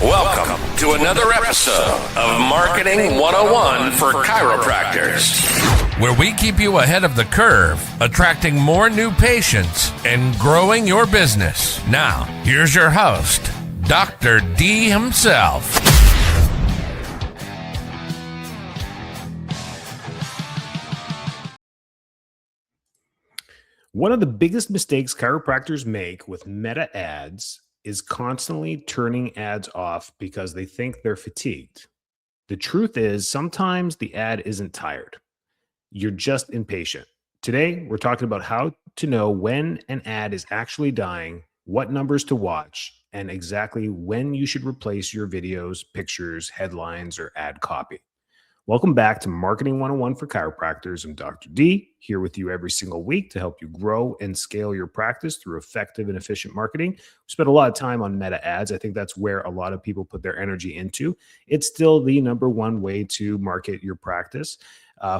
Welcome to another episode of Marketing 101 for Chiropractors, where we keep you ahead of the curve, attracting more new patients and growing your business. Now, here's your host, Dr. D himself. One of the biggest mistakes chiropractors make with meta ads is constantly turning ads off because they think they're fatigued. The truth is, sometimes the ad isn't tired. You're just impatient. Today, we're talking about how to know when an ad is actually dying, what numbers to watch, and exactly when you should replace your videos, pictures, headlines, or ad copy. Welcome back to Marketing 101 for Chiropractors. I'm Dr. D, here with you every single week to help you grow and scale your practice through effective and efficient marketing. We spent a lot of time on meta ads. I think that's where a lot of people put their energy into. It's still the number one way to market your practice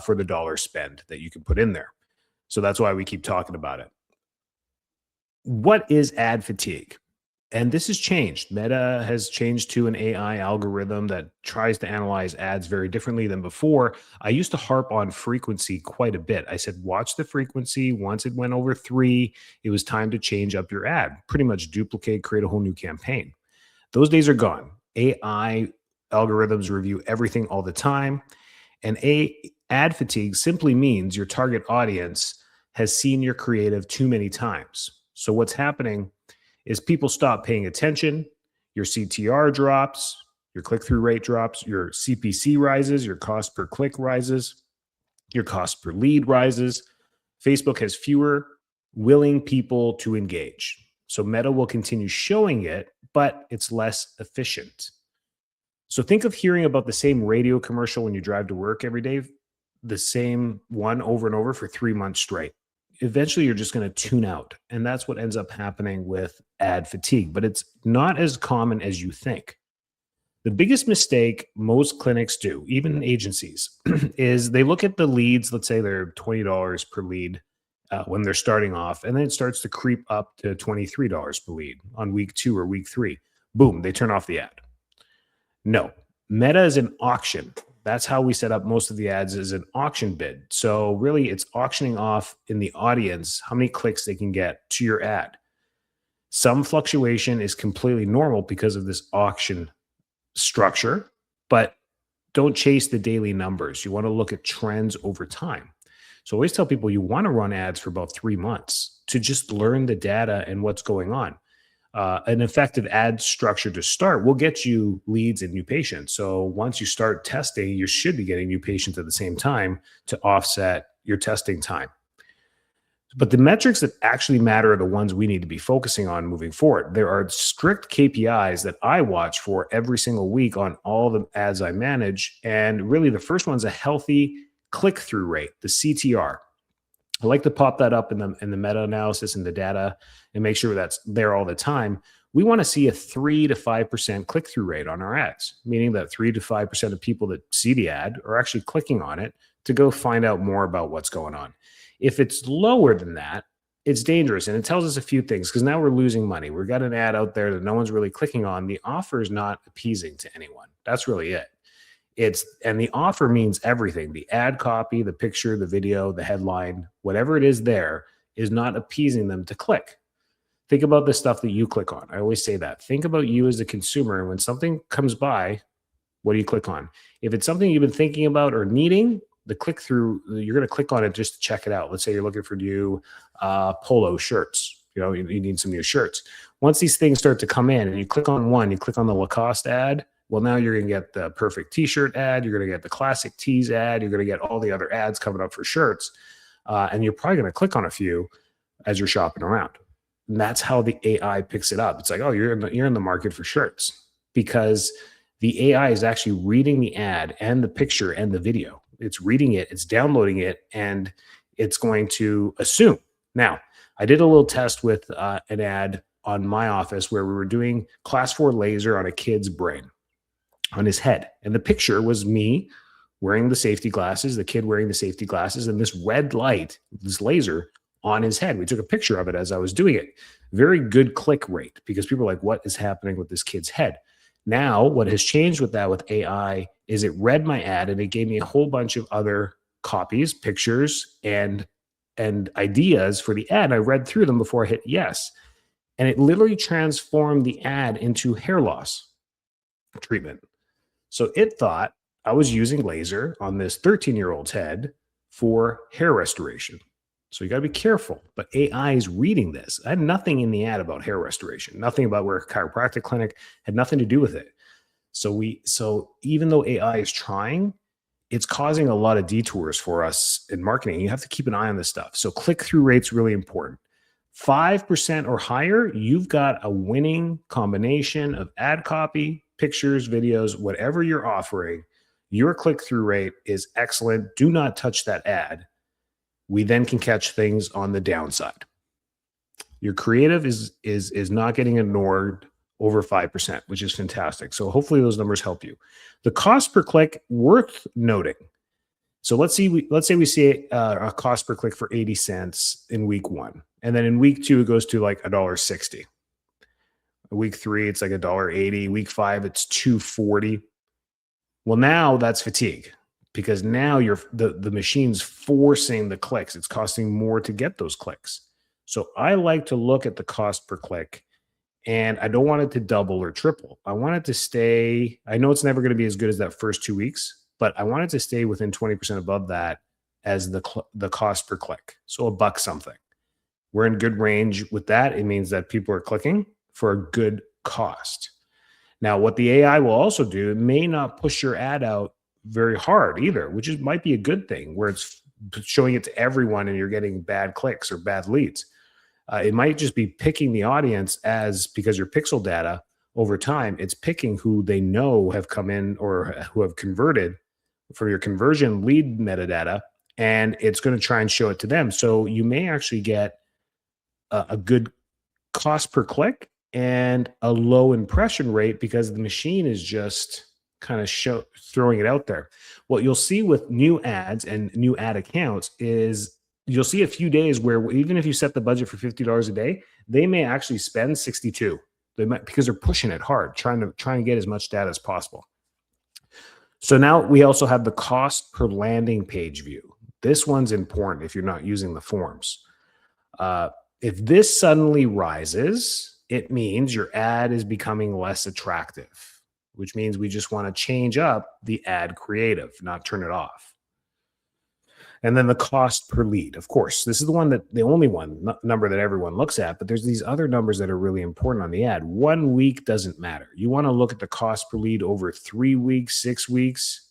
for the dollar spend that you can put in there. So that's why we keep talking about it. What is ad fatigue? And this has changed. Meta has changed to an AI algorithm that tries to analyze ads very differently than before. I used to harp on frequency quite a bit. I said, watch the frequency. Once it went over 3, it was time to change up your ad. Pretty much duplicate, create a whole new campaign. Those days are gone. AI algorithms review everything all the time. And ad fatigue simply means your target audience has seen your creative too many times. So what's happening is people stop paying attention, your CTR drops, your click-through rate drops, your CPC rises, your cost per click rises, your cost per lead rises. Facebook has fewer willing people to engage. So Meta will continue showing it, but it's less efficient. So think of hearing about the same radio commercial when you drive to work every day, the same one over and over for 3 months straight. Eventually you're just going to tune out. And that's what ends up happening with ad fatigue, but it's not as common as you think. The biggest mistake most clinics do, even agencies, is they look at the leads. Let's say they're $20 per lead when they're starting off, and then it starts to creep up to $23 per lead on week 2 or week 3. Boom, they turn off the ad. No, Meta is an auction. That's how we set up most of the ads, as an auction bid. So really it's auctioning off in the audience how many clicks they can get to your ad. Some fluctuation is completely normal because of this auction structure, but don't chase the daily numbers. You want to look at trends over time. So I always tell people you want to run ads for about 3 months to just learn the data and what's going on. An effective ad structure to start will get you leads and new patients. So once you start testing, you should be getting new patients at the same time to offset your testing time. But the metrics that actually matter are the ones we need to be focusing on moving forward. There are strict KPIs that I watch for every single week on all the ads I manage. And really the first one's a healthy click-through rate, the CTR. I like to pop that up in the meta-analysis and the data and make sure that's there all the time. We want to see a 3 to 5% click-through rate on our ads, meaning that 3 to 5% of people that see the ad are actually clicking on it to go find out more about what's going on. If it's lower than that, it's dangerous. And it tells us a few things, because now we're losing money. We've got an ad out there that no one's really clicking on. The offer is not appeasing to anyone. That's really it. And the offer means everything. The ad copy, the picture, the video, the headline, whatever it is there is not appeasing them to click. Think about the stuff that you click on. I always say that. Think about you as a consumer. And when something comes by, what do you click on? If it's something you've been thinking about or needing, the click through, you're going to click on it just to check it out. Let's say you're looking for new polo shirts. You need some new shirts. Once these things start to come in and you click on one, you click on the Lacoste ad, well, now you're going to get the perfect t-shirt ad. You're going to get the classic tees ad. You're going to get all the other ads coming up for shirts. And you're probably going to click on a few as you're shopping around. And that's how the AI picks it up. It's like, oh, you're in the market for shirts, because the AI is actually reading the ad and the picture and the video. It's reading it, it's downloading it, and it's going to assume. Now, I did a little test with an ad on my office where we were doing class 4 laser on a kid's brain, on his head. And the picture was me wearing the safety glasses, the kid wearing the safety glasses, and this red light, this laser on his head. We took a picture of it as I was doing it. Very good click rate, because people are like, what is happening with this kid's head? Now, what has changed with that with AI is it read my ad and it gave me a whole bunch of other copies, pictures, and ideas for the ad. I read through them before I hit yes. And it literally transformed the ad into hair loss treatment. So it thought I was using laser on this 13-year-old's head for hair restoration. So you got to be careful. But AI is reading this. I had nothing in the ad about hair restoration, nothing about where a chiropractic clinic, had nothing to do with it. So even though AI is trying, it's causing a lot of detours for us in marketing. You have to keep an eye on this stuff. So click-through rate's really important. 5% or higher, you've got a winning combination of ad copy, pictures, videos, whatever you're offering. Your click-through rate is excellent. Do not touch that ad. We then can catch things on the downside. Your creative is not getting ignored over 5%, which is fantastic. So hopefully those numbers help you. The cost per click, worth noting. So let's say we see a cost per click for 80 cents in week 1. And then in week 2, it goes to like $1.60. Week 3, it's like $1.80. Week 5, it's $2.40. Well, now that's fatigue, because now the machine's forcing the clicks. It's costing more to get those clicks. So I like to look at the cost per click, and I don't want it to double or triple. I want it to stay. I know it's never going to be as good as that first 2 weeks, but I want it to stay within 20% above that as the cost per click. So $1 something. We're in good range with that. It means that people are clicking for a good cost. Now, what the AI will also do, it may not push your ad out very hard either, which might be a good thing, where it's showing it to everyone and you're getting bad clicks or bad leads. It might just be picking the audience because your pixel data over time, it's picking who they know have come in or who have converted for your conversion lead metadata, and it's going to try and show it to them. So you may actually get a good cost per click and a low impression rate because the machine is just kind of throwing it out there. What you'll see with new ads and new ad accounts is you'll see a few days where even if you set the budget for $50 a day, they may actually spend 62. They might, because they're pushing it hard, trying to get as much data as possible. So now we also have the cost per landing page view. This one's important if you're not using the forms. If this suddenly rises, it means your ad is becoming less attractive, which means we just want to change up the ad creative, not turn it off. And then the cost per lead. Of course, this is the only number that everyone looks at, but there's these other numbers that are really important on the ad. 1 week doesn't matter. You want to look at the cost per lead over 3 weeks, 6 weeks.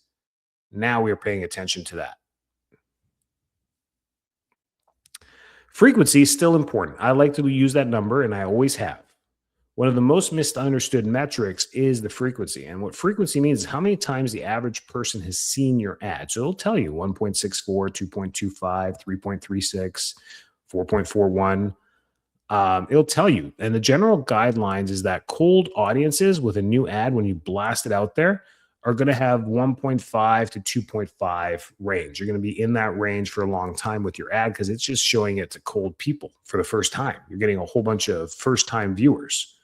Now we're paying attention to that. Frequency is still important. I like to use that number, and I always have. One of the most misunderstood metrics is the frequency. And what frequency means is how many times the average person has seen your ad. So it'll tell you 1.64, 2.25, 3.36, 4.41. It'll tell you. And the general guidelines is that cold audiences with a new ad, when you blast it out there, are going to have 1.5 to 2.5 range. You're going to be in that range for a long time with your ad because it's just showing it to cold people for the first time. You're getting a whole bunch of first-time viewers.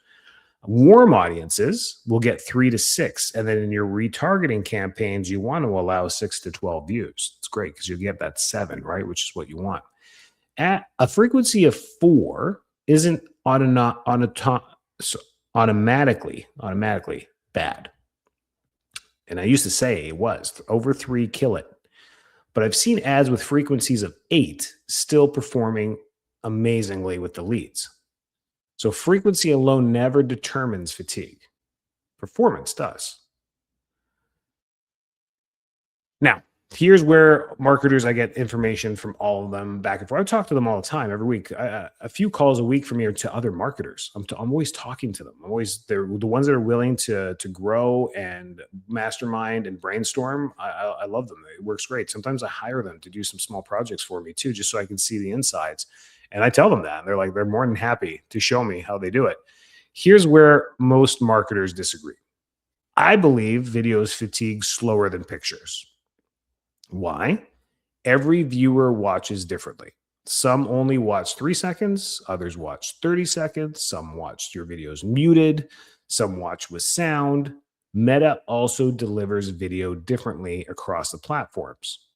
Warm audiences will get 3 to 6. And then in your retargeting campaigns, you want to allow 6 to 12 views. It's great because you get that 7, right? Which is what you want. At a frequency of 4 isn't automatically bad. And I used to say it was over 3, kill it. But I've seen ads with frequencies of 8 still performing amazingly with the leads. So frequency alone never determines fatigue. Performance does. Now, here's where marketers, I get information from all of them back and forth. I talk to them all the time, every week. A few calls a week from me to other marketers. I'm always talking to them. They're the ones that are willing to grow and mastermind and brainstorm. I love them. It works great. Sometimes I hire them to do some small projects for me too, just so I can see the insides. And I tell them that. And they're more than happy to show me how they do it. Here's where most marketers disagree. I believe videos fatigue slower than pictures. Why? Every viewer watches differently. Some only watch 3 seconds, others watch 30 seconds, some watch your videos muted, Some watch with sound. Meta also delivers video differently across the platforms.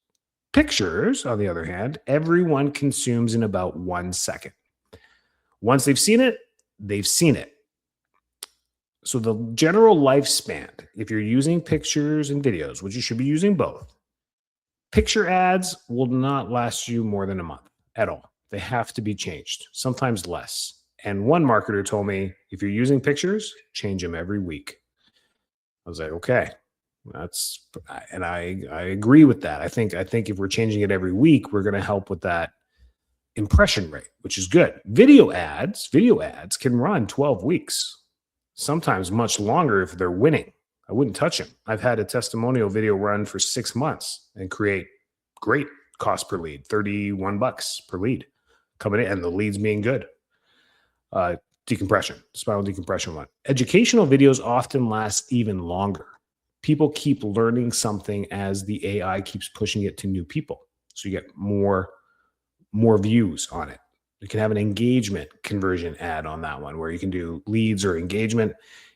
Pictures, on the other hand, everyone consumes in about 1 second. Once they've seen it, they've seen it. So the general lifespan, if you're using pictures and videos, which you should be using both, picture ads will not last you more than a month at all. They have to be changed, sometimes less. And one marketer told me, if you're using pictures, change them every week. I was like, okay, I agree with that. I think if we're changing it every week, we're going to help with that impression rate, which is good. Video ads can run 12 weeks, sometimes much longer if they're winning. I wouldn't touch them. I've had a testimonial video run for 6 months and create great cost per lead, $31 per lead coming in, and the leads being good. Decompression, spiral decompression one. Educational videos often last even longer. People keep learning something as the AI keeps pushing it to new people. So you get more views on it. You can have an engagement conversion ad on that one where you can do leads or engagement.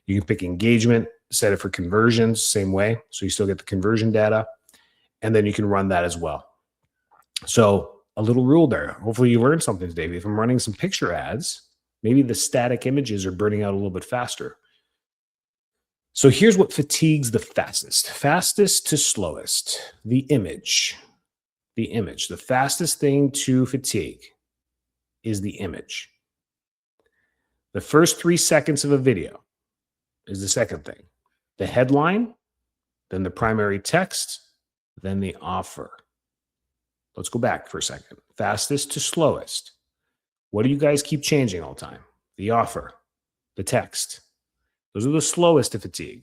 You can pick engagement, set it for conversions, same way. So you still get the conversion data. And then you can run that as well. So a little rule there. Hopefully you learned something today. If I'm running some picture ads, maybe the static images are burning out a little bit faster. So here's what fatigues the fastest to slowest, the image. The fastest thing to fatigue is the image. The first 3 seconds of a video is the second thing. The headline, then the primary text, then the offer. Let's go back for a second. Fastest to slowest. What do you guys keep changing all the time? The offer, the text. Those are the slowest to fatigue.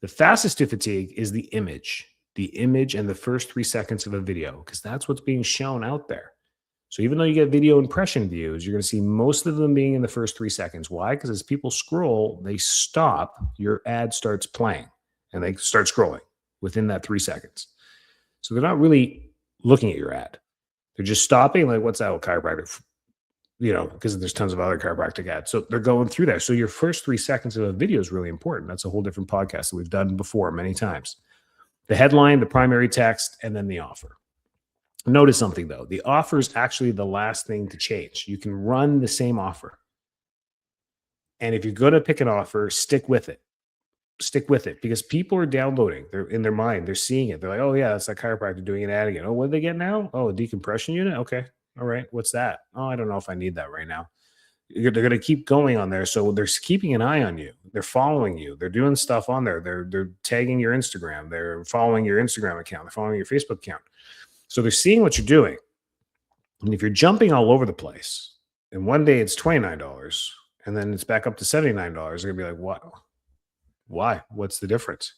The fastest to fatigue is the image and the first 3 seconds of a video, because that's what's being shown out there. So even though you get video impression views, you're going to see most of them being in the first 3 seconds. Why? Because as people scroll, they stop, your ad starts playing, and they start scrolling within that 3 seconds. So they're not really looking at your ad. They're just stopping, like, what's that with chiropractic? Because there's tons of other chiropractic ads. So they're going through there. So your first 3 seconds of a video is really important. That's a whole different podcast that we've done before many times. The headline, the primary text, and then the offer. Notice something, though. The offer is actually the last thing to change. You can run the same offer. And if you're going to pick an offer, stick with it. Stick with it, because people are downloading. They're in their mind. They're seeing it. They're like, oh, yeah, that's that chiropractor doing an ad again. Oh, what do they get now? Oh, a decompression unit? Okay. All right. What's that? Oh, I don't know if I need that right now. They're going to keep going on there. So they're keeping an eye on you. They're following you. They're doing stuff on there. They're tagging your Instagram. They're following your Instagram account. They're following your Facebook account. So they're seeing what you're doing. And if you're jumping all over the place, and one day it's $29 and then it's back up to $79, they're going to be like, what? Why? What's the difference?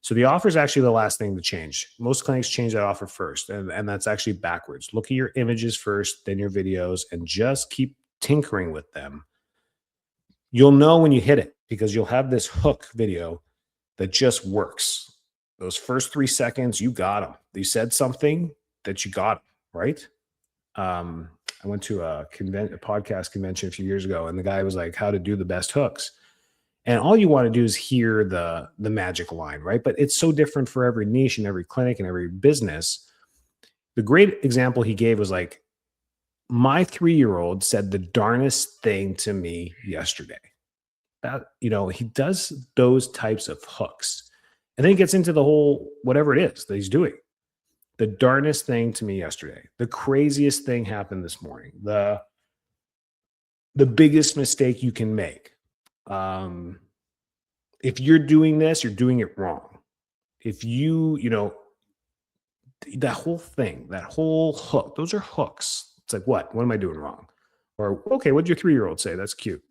So the offer is actually the last thing to change. Most clinics change that offer first, and that's actually backwards. Look at your images first, then your videos, and just keep tinkering with them. You'll know when you hit it, because you'll have this hook video that just works. Those first 3 seconds, you got them. You said something that you got them, right? I went to a podcast convention a few years ago, and the guy was like, how to do the best hooks. And all you want to do is hear the magic line, right? But it's so different for every niche and every clinic and every business. The great example he gave was like, my 3-year-old said the darnest thing to me yesterday. That, he does those types of hooks. And then he gets into the whole, whatever it is that he's doing. The darnest thing to me yesterday. The craziest thing happened this morning. The biggest mistake you can make. If you're doing this, you're doing it wrong. If that whole thing, that whole hook, those are hooks. It's like, what am I doing wrong? Or, okay, what'd your 3-year-old say? That's cute.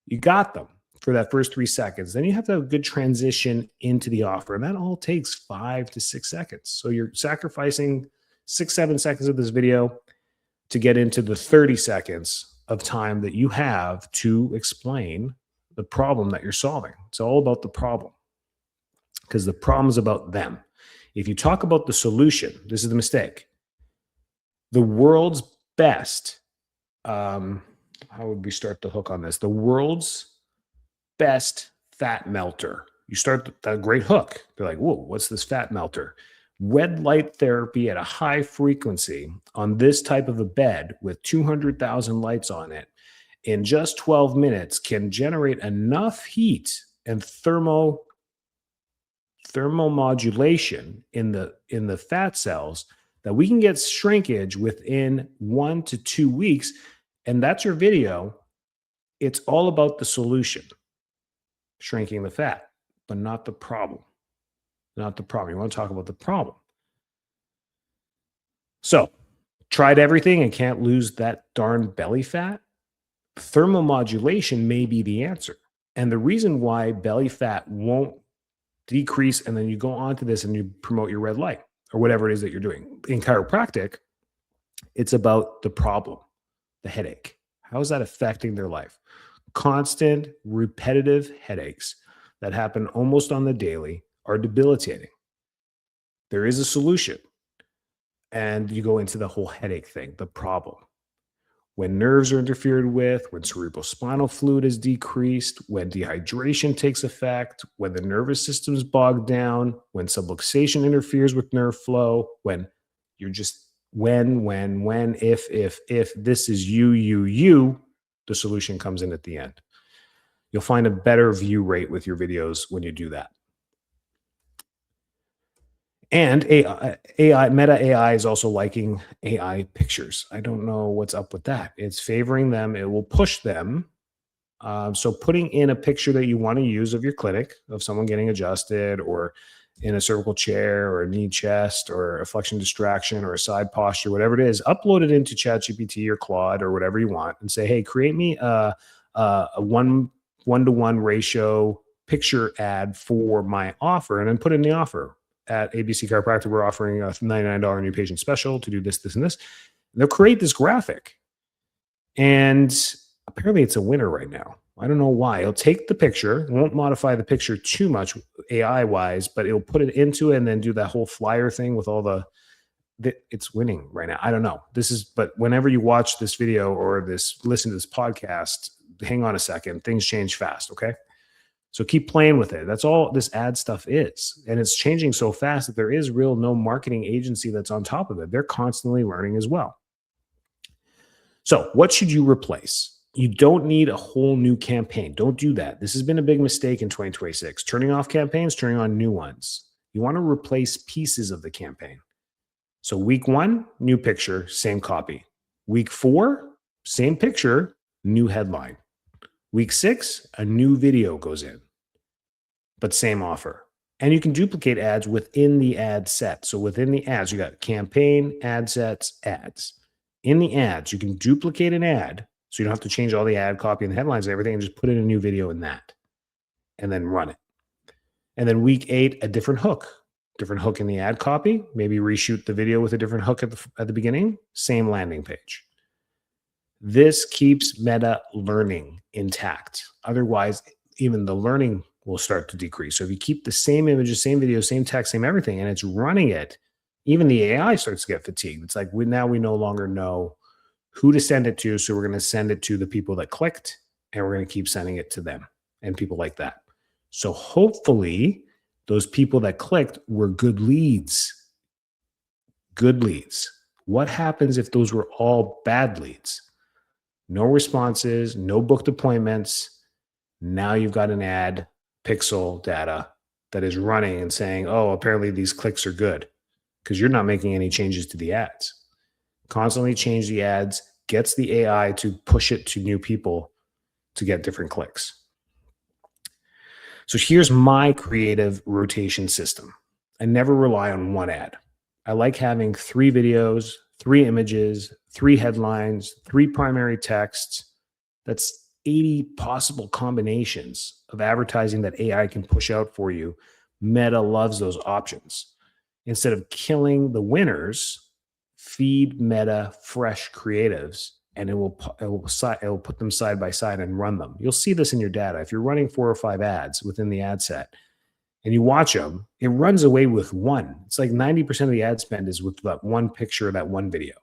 You got them for that first 3 seconds. Then you have to have a good transition into the offer. And that all takes 5 to 6 seconds. So you're sacrificing 6-7 seconds of this video to get into the 30 seconds of time that you have to explain the problem that you're solving. It's all about the problem, because the problem is about them. If you talk about the solution, this is the mistake. The world's best, how would we start the hook on this? The world's best fat melter. You start that great hook. They're like, whoa, what's this fat melter? Red light therapy at a high frequency on this type of a bed with 200,000 lights on it in just 12 minutes can generate enough heat and thermomodulation in the fat cells that we can get shrinkage within 1 to 2 weeks. And that's your video. It's all about the solution, shrinking the fat, but not the problem. Not the problem. You want to talk about the problem. So, tried everything and can't lose that darn belly fat? Thermomodulation may be the answer. And the reason why belly fat won't decrease, and then you go on to this and you promote your red light or whatever it is that you're doing. In chiropractic, it's about the problem, the headache. How is that affecting their life? Constant, repetitive headaches that happen almost on the daily are debilitating. There is a solution. And you go into the whole headache thing, the problem. When nerves are interfered with, when cerebrospinal fluid is decreased, when dehydration takes effect, when the nervous system is bogged down, when subluxation interferes with nerve flow, when you're just, if this is you, the solution comes in at the end. You'll find a better view rate with your videos when you do that. And AI, Meta AI is also liking AI pictures. I don't know what's up with that. It's favoring them. It will push them. So putting in a picture that you want to use of your clinic, of someone getting adjusted or in a cervical chair or a knee chest or a flexion distraction or a side posture, whatever it is, upload it into ChatGPT or Claude or whatever you want and say, hey, create me a one-to-one ratio picture ad for my offer, and then put in the offer. At ABC Chiropractic, we're offering a $99 new patient special to do this, this, and this. And they'll create this graphic. And apparently it's a winner right now. I don't know why. It'll take the picture, it won't modify the picture too much AI-wise, but it'll put it into it and then do that whole flyer thing with all it's winning right now. I don't know. But whenever you watch this video or listen to this podcast, hang on a second. Things change fast, okay? So keep playing with it. That's all this ad stuff is. And it's changing so fast that there is no marketing agency that's on top of it. They're constantly learning as well. So what should you replace? You don't need a whole new campaign. Don't do that. This has been a big mistake in 2026. Turning off campaigns, turning on new ones. You want to replace pieces of the campaign. So week 1, new picture, same copy. Week 4, same picture, new headline. Week 6, a new video goes in, but same offer. And you can duplicate ads within the ad set. So within the ads, you got campaign, ad sets, ads. In the ads, you can duplicate an ad, so you don't have to change all the ad copy and the headlines and everything, and just put in a new video in that, and then run it. And then week 8, a different hook in the ad copy, maybe reshoot the video with a different hook at the beginning, same landing page. This keeps meta learning intact. Otherwise, even the learning will start to decrease. So if you keep the same images, same video, same text, same everything, and it's running it, even the AI starts to get fatigued. It's like we no longer know who to send it to. So we're going to send it to the people that clicked, and we're going to keep sending it to them and people like that. So hopefully those people that clicked were good leads. Good leads. What happens if those were all bad leads? No responses, no booked appointments. Now you've got an ad pixel data that is running and saying, oh, apparently these clicks are good, because you're not making any changes to the ads. Constantly change the ads, gets the AI to push it to new people to get different clicks. So here's my creative rotation system. I never rely on one ad. I like having 3 videos, 3 images, 3 headlines, 3 primary texts. That's 80 possible combinations of advertising that AI can push out for you. Meta loves those options. Instead of killing the winners, feed Meta fresh creatives, and it will put them side by side and run them. You'll see this in your data. If you're running 4 or 5 ads within the ad set and you watch them, it runs away with one. It's like 90% of the ad spend is with that one picture, that one video.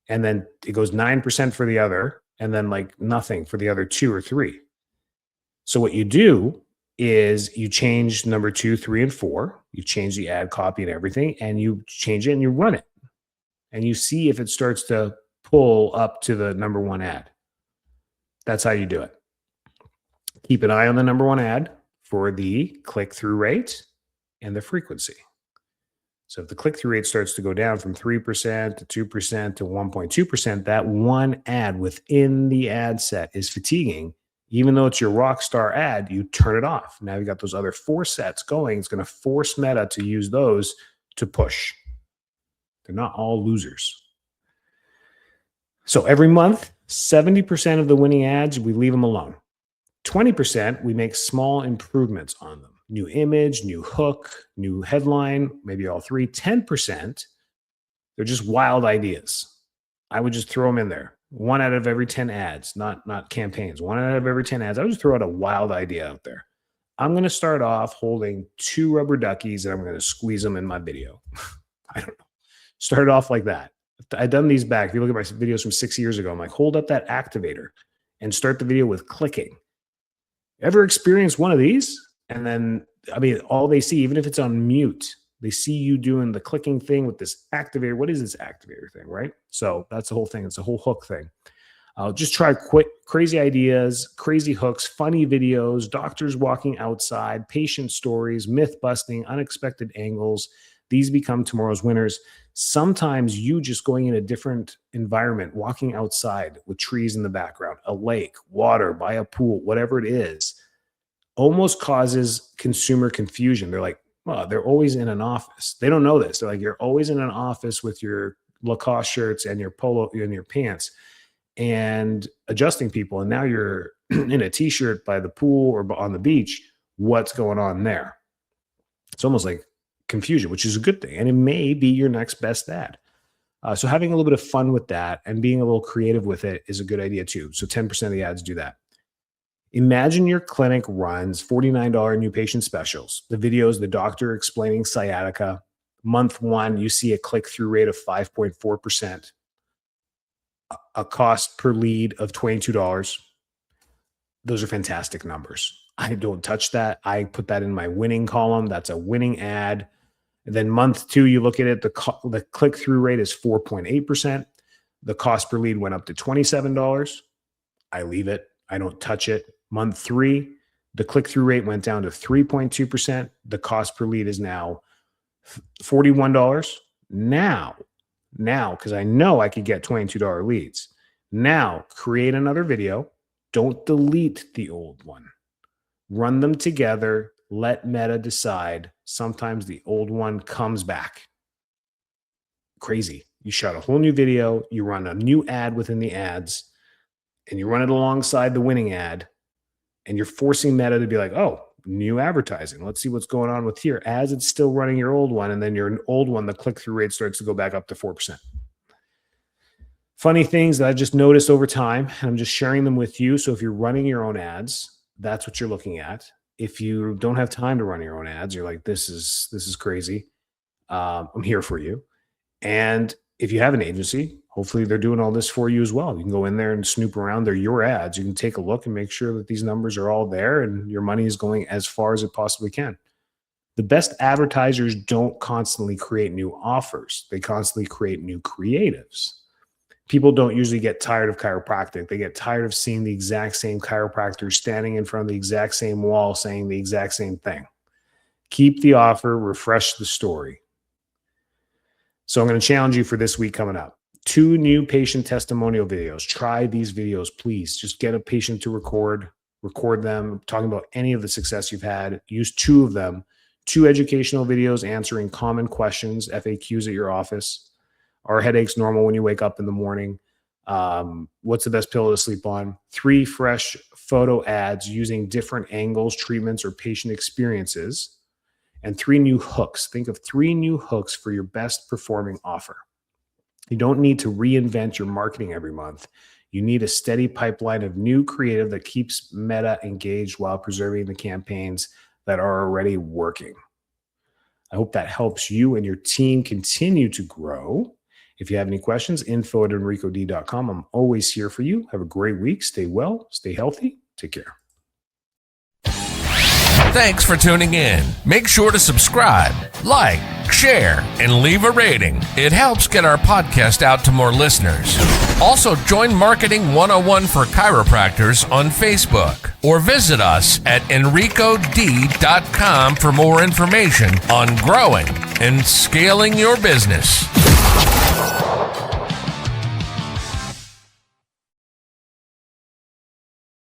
And then it goes 9% for the other, and then like nothing for the other 2 or 3. So what you do is you change number 2, 3, and 4. You change the ad copy and everything, and you change it and you run it. And you see if it starts to pull up to the number 1 ad. That's how you do it. Keep an eye on the number 1 ad for the click-through rate and the frequency. So if the click-through rate starts to go down from 3% to 2% to 1.2%, that one ad within the ad set is fatiguing. Even though it's your rock star ad, you turn it off. Now you got those other 4 sets going. It's going to force Meta to use those to push. They're not all losers. So every month, 70% of the winning ads, we leave them alone. 20%, we make small improvements on them. New image, new hook, new headline, maybe all 3. 10%, they're just wild ideas. I would just throw them in there. 1 out of every 10 ads, not campaigns. 1 out of every 10 ads. I would just throw out a wild idea out there. I'm going to start off holding 2 rubber duckies and I'm going to squeeze them in my video. I don't know. Start it off like that. I've done these back. If you look at my videos from 6 years ago, I'm like, hold up that activator and start the video with clicking. Ever experienced one of these? And then, I mean, all they see, even if it's on mute, they see you doing the clicking thing with this activator. What is this activator thing, right? So that's the whole thing. It's a whole hook thing. Just try quick, crazy ideas, crazy hooks, funny videos, doctors walking outside, patient stories, myth busting, unexpected angles. These become tomorrow's winners. Sometimes you just going in a different environment, walking outside with trees in the background, a lake, water, by a pool, whatever it is, almost causes consumer confusion. They're like, well, they're always in an office. They don't know this. They're like, you're always in an office with your Lacoste shirts and your polo and your pants and adjusting people. And now you're in a t-shirt by the pool or on the beach. What's going on there? It's almost like confusion, which is a good thing. And it may be your next best ad. So having a little bit of fun with that and being a little creative with it is a good idea too. So 10% of the ads do that. Imagine your clinic runs $49 new patient specials. The videos, the doctor explaining sciatica. Month 1, you see a click-through rate of 5.4%. A cost per lead of $22. Those are fantastic numbers. I don't touch that. I put that in my winning column. That's a winning ad. And then month 2, you look at it, the click-through rate is 4.8%. The cost per lead went up to $27. I leave it. I don't touch it. Month 3, the click-through rate went down to 3.2%. The cost per lead is now $41. Now, because I know I could get $22 leads. Now, create another video. Don't delete the old one. Run them together. Let Meta decide. Sometimes the old one comes back. Crazy. You shot a whole new video. You run a new ad within the ads, and you run it alongside the winning ad, and you're forcing Meta to be like, oh, new advertising. Let's see what's going on with here. As it's still running your old one, and then your old one, the click-through rate starts to go back up to 4%. Funny things that I just noticed over time, and I'm just sharing them with you. So if you're running your own ads, that's what you're looking at. If you don't have time to run your own ads, you're like, this is crazy. I'm here for you. And if you have an agency, hopefully they're doing all this for you as well. You can go in there and snoop around. They're your ads. You can take a look and make sure that these numbers are all there and your money is going as far as it possibly can. The best advertisers don't constantly create new offers. They constantly create new creatives. People don't usually get tired of chiropractic. They get tired of seeing the exact same chiropractor standing in front of the exact same wall saying the exact same thing. Keep the offer, refresh the story. So I'm going to challenge you for this week coming up. 2 new patient testimonial videos. Try these videos, please. Just get a patient to record them, talking about any of the success you've had. Use 2 of them. 2 educational videos answering common questions, FAQs at your office. Are headaches normal when you wake up in the morning? What's the best pillow to sleep on? 3 fresh photo ads using different angles, treatments, or patient experiences. And 3 new hooks. Think of 3 new hooks for your best performing offer. You don't need to reinvent your marketing every month. You need a steady pipeline of new creative that keeps Meta engaged while preserving the campaigns that are already working. I hope that helps you and your team continue to grow. If you have any questions, info@enricod.com. I'm always here for you. Have a great week. Stay well, stay healthy. Take care. Thanks for tuning in. Make sure to subscribe, like, share, and leave a rating. It helps get our podcast out to more listeners. Also, join Marketing 101 for Chiropractors on Facebook or visit us at enricod.com for more information on growing and scaling your business.